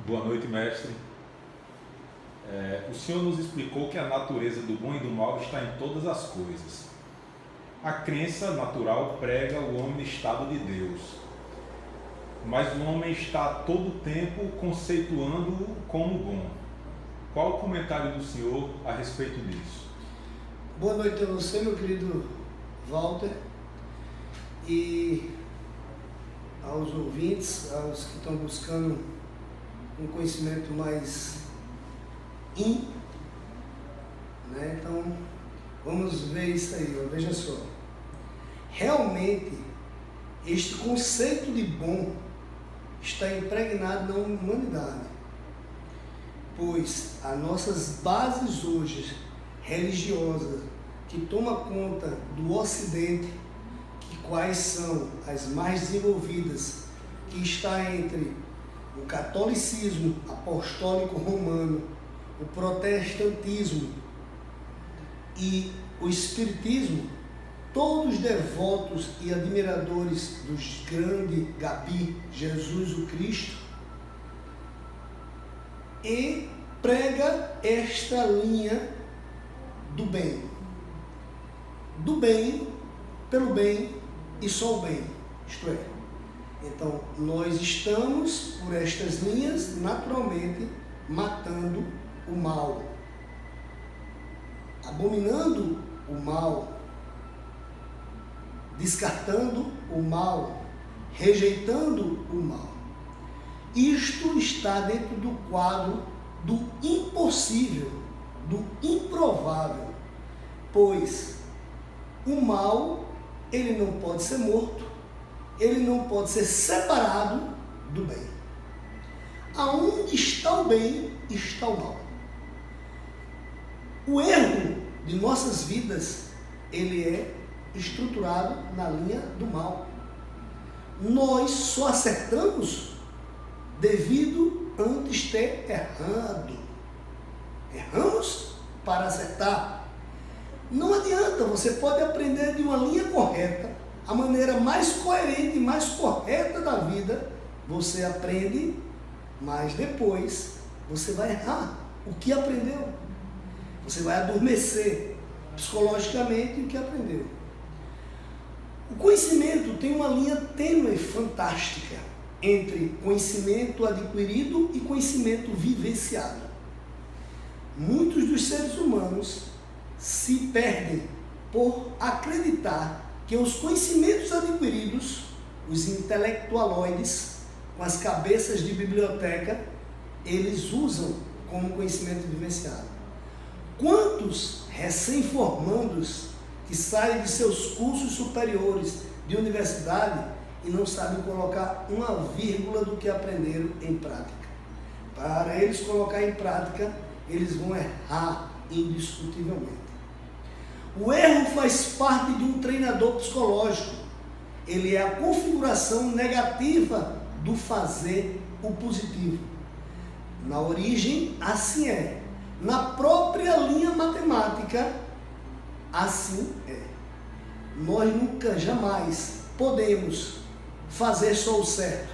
Boa noite, mestre. O senhor nos explicou que a natureza do bom e do mal está em todas as coisas. A crença natural prega o homem no estado de Deus, mas o homem está a todo tempo conceituando-o como bom. Qual o comentário do senhor a respeito disso? Boa noite a você, meu querido Walter, e aos ouvintes, aos que estão buscando um conhecimento mais Então, vamos ver isso aí, veja só. Realmente, este conceito de bom está impregnado na humanidade, pois as nossas bases hoje religiosas que tomam conta do Ocidente, que quais são as mais desenvolvidas, que está entre o catolicismo apostólico romano, o protestantismo e o espiritismo, todos devotos e admiradores dos grande Gabi, Jesus o Cristo, e prega esta linha do bem, pelo bem e só o bem, isto é. Então, nós estamos, por estas linhas, naturalmente, matando o mal, abominando o mal, descartando o mal, rejeitando o mal. Isto está dentro do quadro do impossível, do improvável, pois o mal, ele não pode ser morto, ele não pode ser separado do bem. Aonde está o bem, está o mal. O erro de nossas vidas, ele é estruturado na linha do mal. Nós só acertamos devido antes ter errado. Erramos para acertar. Não adianta, você pode aprender de uma linha correta, a maneira mais coerente e mais correta da vida, você aprende, mas depois você vai errar o que aprendeu. Você vai adormecer psicologicamente o que aprendeu. O conhecimento tem uma linha tênue fantástica entre conhecimento adquirido e conhecimento vivenciado. Muitos dos seres humanos se perdem por acreditar que os conhecimentos adquiridos, os intelectualoides, com as cabeças de biblioteca, eles usam como conhecimento vivenciado. Quantos recém-formandos que saem de seus cursos superiores de universidade e não sabem colocar uma vírgula do que aprenderam em prática? Para eles colocar em prática, eles vão errar indiscutivelmente. O erro faz parte de um treinador psicológico. Ele é a configuração negativa do fazer o positivo. Na origem, assim é. Na própria linha matemática, assim é. Nós nunca, jamais podemos fazer só o certo.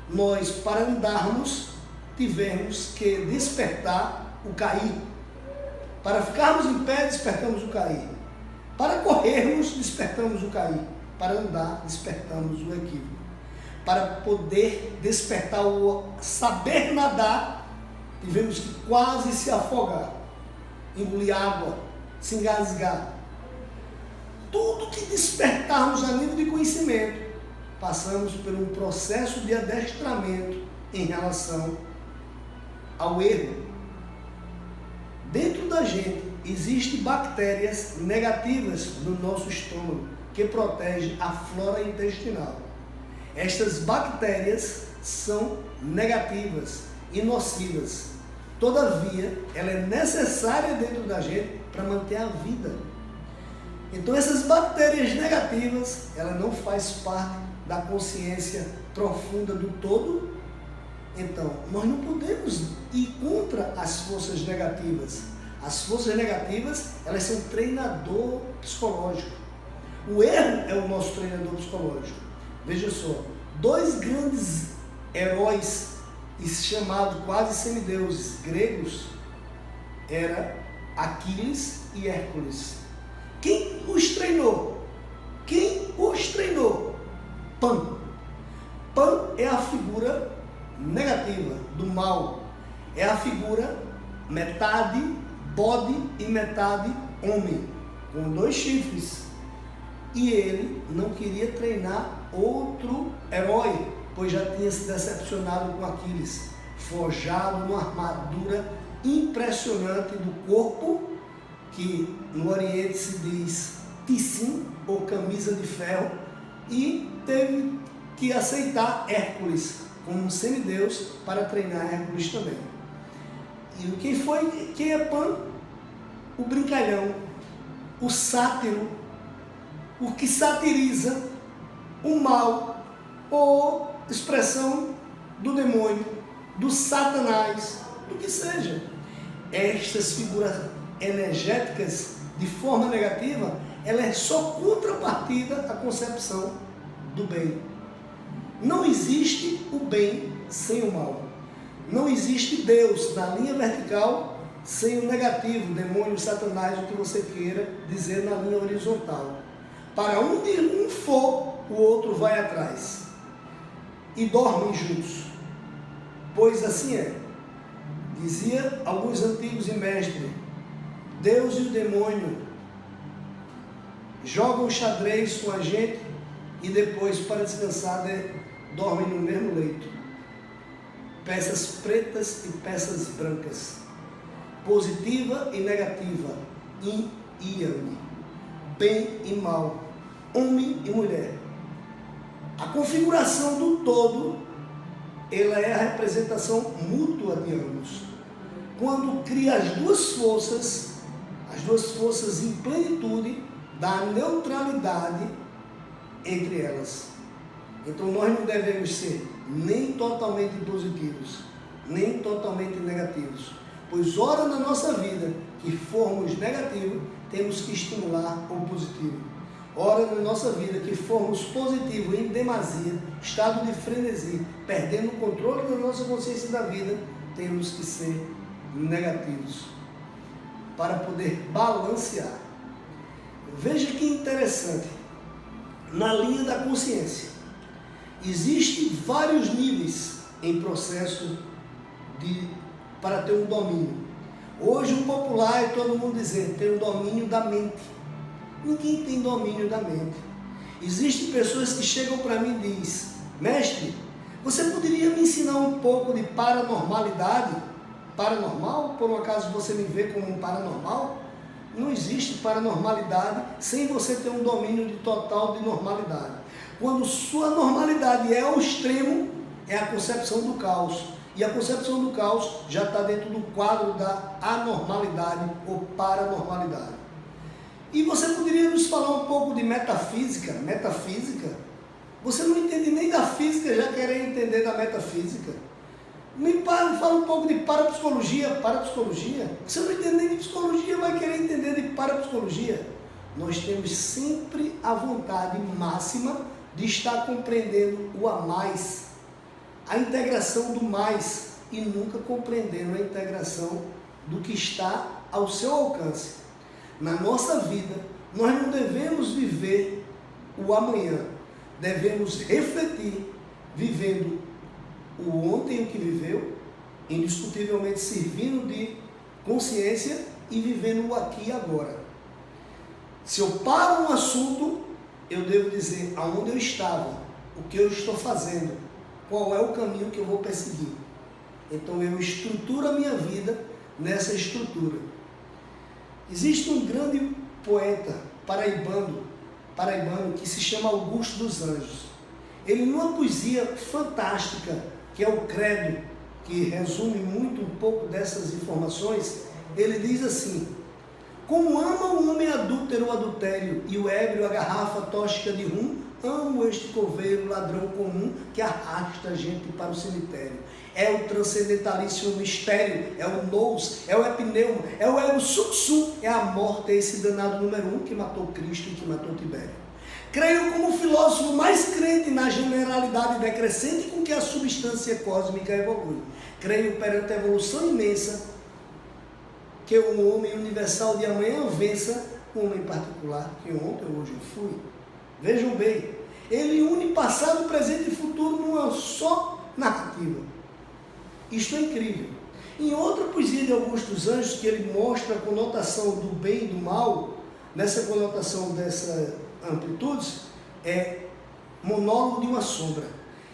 Nós, para andarmos, tivemos que despertar o cair. Para ficarmos em pé, despertamos o cair. Para corrermos, despertamos o cair. Para andar, despertamos o equívoco. Para poder despertar o saber nadar, tivemos que quase se afogar, engolir água, se engasgar. Tudo que despertarmos a nível de conhecimento, passamos por um processo de adestramento em relação ao erro. Dentro da gente existem bactérias negativas no nosso estômago que protegem a flora intestinal. Estas bactérias são negativas e nocivas. Todavia, ela é necessária dentro da gente para manter a vida. Então, essas bactérias negativas, ela não faz parte da consciência profunda do todo. Então, nós não podemos ir contra as forças negativas. As forças negativas, elas são treinador psicológico. O erro é o nosso treinador psicológico. Veja só, dois grandes heróis e chamados quase semideuses gregos, era Aquiles e Hércules. Quem os treinou? Quem os treinou? Pan. Pan é a figura negativa do mal. É a figura metade bode e metade homem, com 2 chifres. E ele não queria treinar outro herói, pois já tinha se decepcionado com Aquiles, forjado numa armadura impressionante do corpo, que no Oriente se diz tissim, ou camisa de ferro, e teve que aceitar Hércules como um semideus para treinar Hércules também. E quem é Pan? O brincalhão, o sátiro, o que satiriza o mal, ou expressão do demônio, do Satanás, do que seja. Estas figuras energéticas, de forma negativa, ela é só contrapartida à concepção do bem. Não existe o bem sem o mal. Não existe Deus na linha vertical sem o negativo, demônio, Satanás, o que você queira dizer na linha horizontal. Para onde um for, o outro vai atrás. E dormem juntos. Pois assim é. Dizia alguns antigos e mestres, Deus e o demônio jogam xadrez com a gente e depois, para descansar, dormem no mesmo leito. Peças pretas e peças brancas. Positiva e negativa. Yin e yang. Bem e mal. Homem e mulher. A configuração do todo, ela é a representação mútua de ambos. Quando cria as duas forças em plenitude, dá neutralidade entre elas. Então nós não devemos ser nem totalmente positivos, nem totalmente negativos. Pois ora na nossa vida que formos negativos, temos que estimular o positivo. Ora na nossa vida que formos positivos em demasia, estado de frenesi, perdendo o controle da nossa consciência da vida, temos que ser negativos, para poder balancear. Veja que interessante, na linha da consciência, existem vários níveis em processo para ter um domínio. Hoje o popular é todo mundo dizendo, tem o domínio da mente. Ninguém tem domínio da mente. Existem pessoas que chegam para mim e dizem, mestre, você poderia me ensinar um pouco de paranormalidade? Paranormal? Por um acaso você me vê como um paranormal? Não existe paranormalidade sem você ter um domínio total de normalidade. Quando sua normalidade é ao extremo, é a concepção do caos. E a concepção do caos já está dentro do quadro da anormalidade ou paranormalidade. E você poderia nos falar um pouco de metafísica? Metafísica? Você não entende nem da física, já querer entender da metafísica. Me fala um pouco de parapsicologia. Parapsicologia? Você não entende nem de psicologia, vai querer entender de parapsicologia. Nós temos sempre a vontade máxima de estar compreendendo o a mais, a integração do mais, e nunca compreendendo a integração do que está ao seu alcance. Na nossa vida, nós não devemos viver o amanhã, devemos refletir, vivendo o ontem, o que viveu, indiscutivelmente servindo de consciência e vivendo o aqui e agora. Se eu paro um assunto, eu devo dizer aonde eu estava, o que eu estou fazendo, qual é o caminho que eu vou perseguir. Então eu estruturo a minha vida nessa estrutura. Existe um grande poeta paraibano que se chama Augusto dos Anjos. Ele, numa poesia fantástica, que é o Credo, que resume muito um pouco dessas informações, ele diz assim: como ama o homem adúltero o adultério e o ébrio a garrafa tóxica de rum, amo este coveiro ladrão comum que arrasta a gente para o cemitério. É o transcendentalíssimo mistério, é o nous, é o epneuma, é o ego suxum, é a morte, é esse danado número 1 que matou Cristo e que matou Tibério. Creio como o filósofo mais crente na generalidade decrescente com que a substância cósmica evolui. Creio perante a evolução imensa que o homem universal de amanhã vença o homem particular que ontem ou hoje eu fui. Vejam bem, ele une passado, presente e futuro numa só narrativa. Isto é incrível. Em outra poesia de Augusto dos Anjos, que ele mostra a conotação do bem e do mal, nessa conotação dessas amplitudes, é monólogo de uma sombra.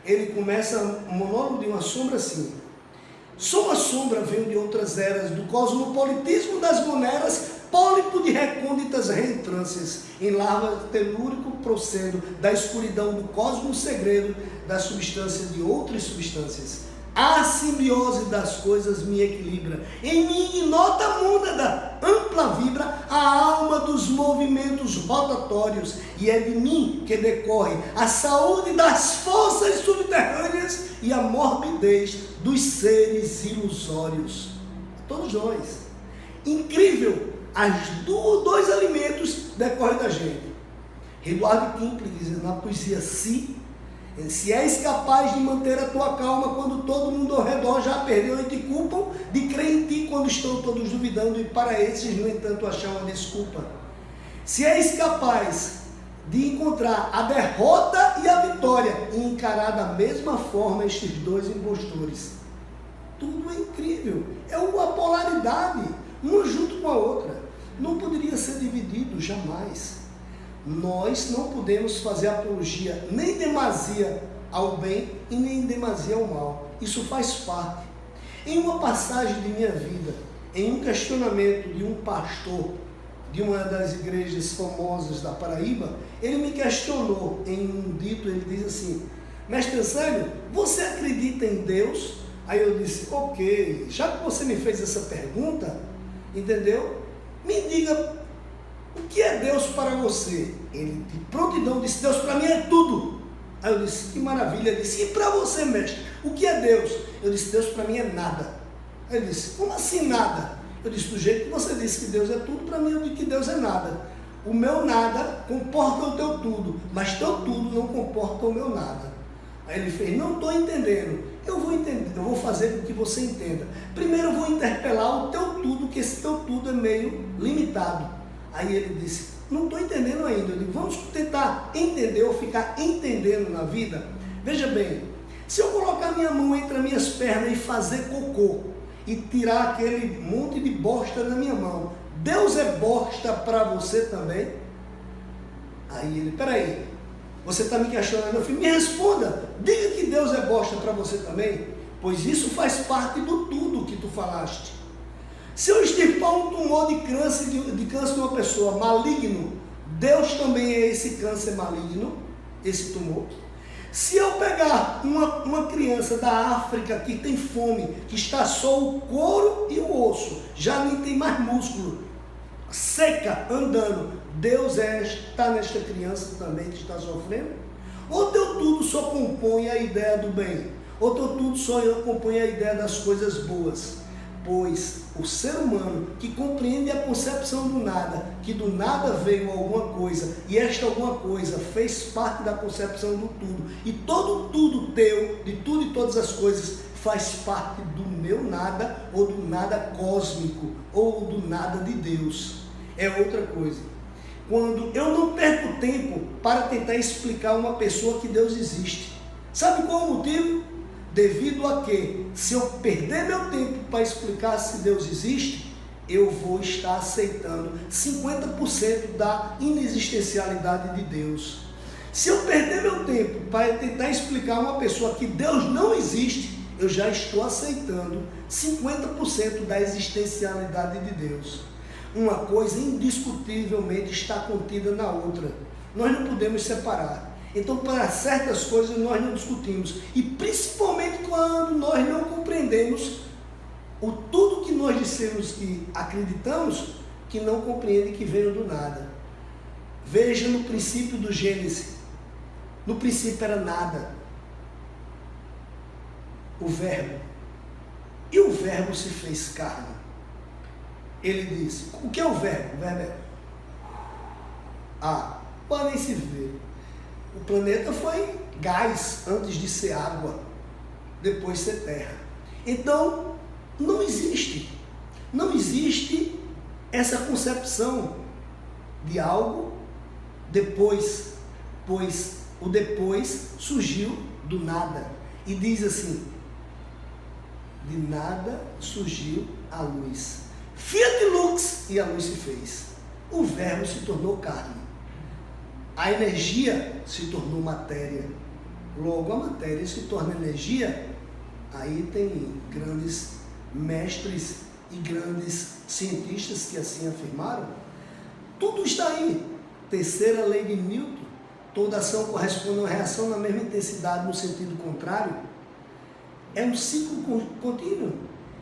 Ele começa o monólogo de uma sombra assim: sou uma sombra, venho de outras eras, do cosmopolitismo das moneras, pólipo de recônditas reentrâncias, em larva telúrico procedo, da escuridão do cosmos segredo, da substância de outras substâncias. A simbiose das coisas me equilibra, em mim ignota mônada, ampla vibra a alma dos movimentos rotatórios, e é de mim que decorre a saúde das forças subterrâneas e a morbidez dos seres ilusórios. Todos nós. Incrível, dois alimentos decorrem da gente. Eduardo Kipling diz na poesia se és capaz de manter a tua calma quando todo mundo ao redor já perdeu e te culpam, de crer em ti quando estão todos duvidando e para esses, no entanto, achar uma desculpa. Se és capaz de encontrar a derrota e a vitória e encarar da mesma forma estes dois impostores. Tudo é incrível, é uma polaridade, uma junto com a outra. Não poderia ser dividido jamais. Nós não podemos fazer apologia nem demasia ao bem e nem demasia ao mal. Isso faz parte. Em uma passagem de minha vida, em um questionamento de um pastor de uma das igrejas famosas da Paraíba, ele me questionou em um dito, ele diz assim: mestre Ansélio, você acredita em Deus? Aí eu disse: ok, já que você me fez essa pergunta, entendeu? Me diga, o que é Deus para você? Ele de prontidão disse: Deus para mim é tudo. Aí eu disse: que maravilha. Ele disse: e para você, mestre, o que é Deus? Eu disse: Deus para mim é nada. Aí ele disse: como assim nada? Eu disse: do jeito que você disse que Deus é tudo, para mim eu digo que Deus é nada. O meu nada comporta o teu tudo, mas teu tudo não comporta o meu nada. Aí ele fez: não estou entendendo. Eu vou entender, eu vou fazer com que você entenda. Primeiro eu vou interpelar o teu tudo, que esse teu tudo é meio limitado. Aí ele disse: não estou entendendo ainda. Eu digo: vamos tentar entender ou ficar entendendo na vida. Veja bem, se eu colocar minha mão entre as minhas pernas e fazer cocô e tirar aquele monte de bosta da minha mão, Deus é bosta para você também? Aí ele: peraí, você está me questionando? Eu falei: me responda, diga que Deus é bosta para você também, pois isso faz parte do tudo que tu falaste. Se eu extirpar um tumor de câncer de uma pessoa maligno, Deus também é esse câncer maligno, esse tumor. Se eu pegar uma criança da África que tem fome, que está só o couro e o osso, já nem tem mais músculo, seca, andando, Deus está nesta criança também que está sofrendo? Ou teu tudo só compõe a ideia do bem? Ou teu tudo só compõe a ideia das coisas boas? Pois o ser humano que compreende a concepção do nada, que do nada veio alguma coisa, e esta alguma coisa fez parte da concepção do tudo, e todo tudo teu, de tudo e todas as coisas, faz parte do meu nada, ou do nada cósmico, ou do nada de Deus. É outra coisa. Quando eu não perco tempo para tentar explicar a uma pessoa que Deus existe. Sabe qual é o motivo? Devido a que, se eu perder meu tempo para explicar se Deus existe, eu vou estar aceitando 50% da inexistencialidade de Deus. Se eu perder meu tempo para tentar explicar a uma pessoa que Deus não existe, eu já estou aceitando 50% da existencialidade de Deus. Uma coisa indiscutivelmente está contida na outra. Nós não podemos separar. Então, para certas coisas nós não discutimos, e principalmente quando nós não compreendemos o tudo que nós dissemos que acreditamos, que não compreende que veio do nada. Veja no princípio do Gênesis, no princípio era nada, o verbo, e o verbo se fez carne. Ele disse: o que é o verbo? O verbo é podem se ver. O planeta foi gás antes de ser água, depois ser terra. Então, não existe essa concepção de algo depois, pois o depois surgiu do nada. E diz assim: de nada surgiu a luz. Fiat lux, e a luz se fez. O verbo se tornou carne. A energia se tornou matéria. Logo a matéria se torna energia. Aí tem grandes mestres e grandes cientistas que assim afirmaram. Tudo está aí. Terceira lei de Newton. Toda ação corresponde a uma reação na mesma intensidade no sentido contrário. É um ciclo contínuo.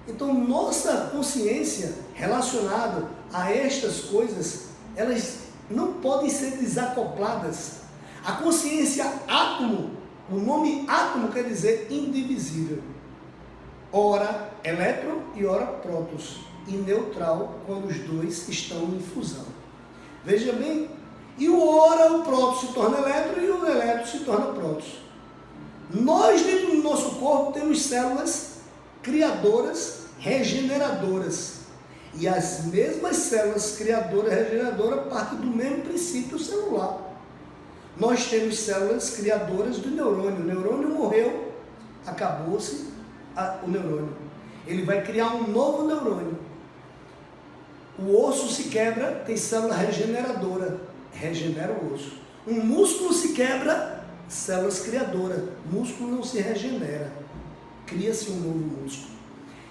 Então, nossa consciência relacionada a estas coisas, elas não podem ser desacopladas. A consciência átomo, o nome átomo quer dizer indivisível. Ora elétron e ora prótons. E neutral quando os dois estão em fusão. Veja bem, e o próton se torna elétron e o elétron se torna prótons. Nós, dentro do nosso corpo, temos células criadoras, regeneradoras. E as mesmas células criadoras e regeneradoras partem do mesmo princípio celular. Nós temos células criadoras do neurônio. O neurônio morreu, acabou-se o neurônio. Ele vai criar um novo neurônio. O osso se quebra, tem célula regeneradora, regenera o osso. Um músculo se quebra, células criadoras. Músculo não se regenera, cria-se um novo músculo.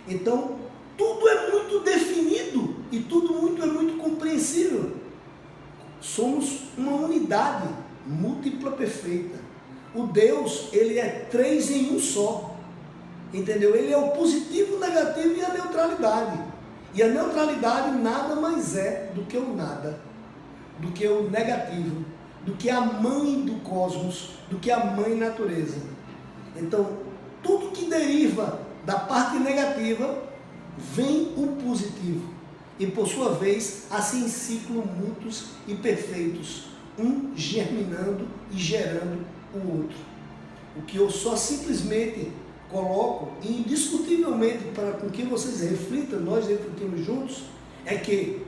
Então, tudo é muito definido e tudo é muito compreensível. Somos uma unidade múltipla perfeita. O Deus, ele é 3 em um só. Entendeu? Ele é o positivo, o negativo e a neutralidade. E a neutralidade nada mais é do que o nada, do que o negativo, do que a mãe do cosmos, do que a mãe natureza. Então, tudo que deriva da parte negativa, vem o positivo. E por sua vez, assim ciclos mútuos e perfeitos, um germinando e gerando o outro. O que eu só simplesmente coloco, e indiscutivelmente para com que vocês reflitam, nós refletimos juntos, é que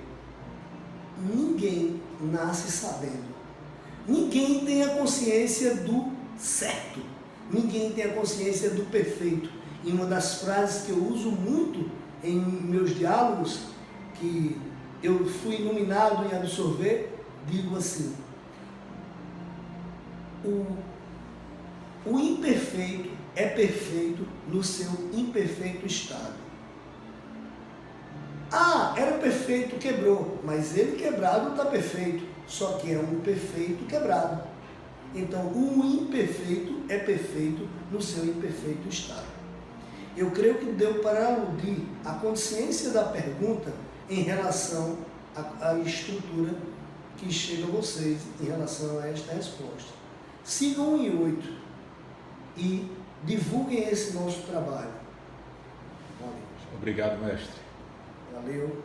ninguém nasce sabendo. Ninguém tem a consciência do certo. Ninguém tem a consciência do perfeito. E uma das frases que eu uso muito em meus diálogos, que eu fui iluminado em absorver, digo assim: o imperfeito é perfeito no seu imperfeito estado. Ah, era perfeito, quebrou, mas ele quebrado está perfeito, só que é um perfeito quebrado. Então, o imperfeito é perfeito no seu imperfeito estado. Eu creio que deu para aludir a consciência da pergunta em relação à estrutura que chega a vocês em relação a esta resposta. Sigam em 8 e divulguem esse nosso trabalho. Obrigado, mestre. Valeu.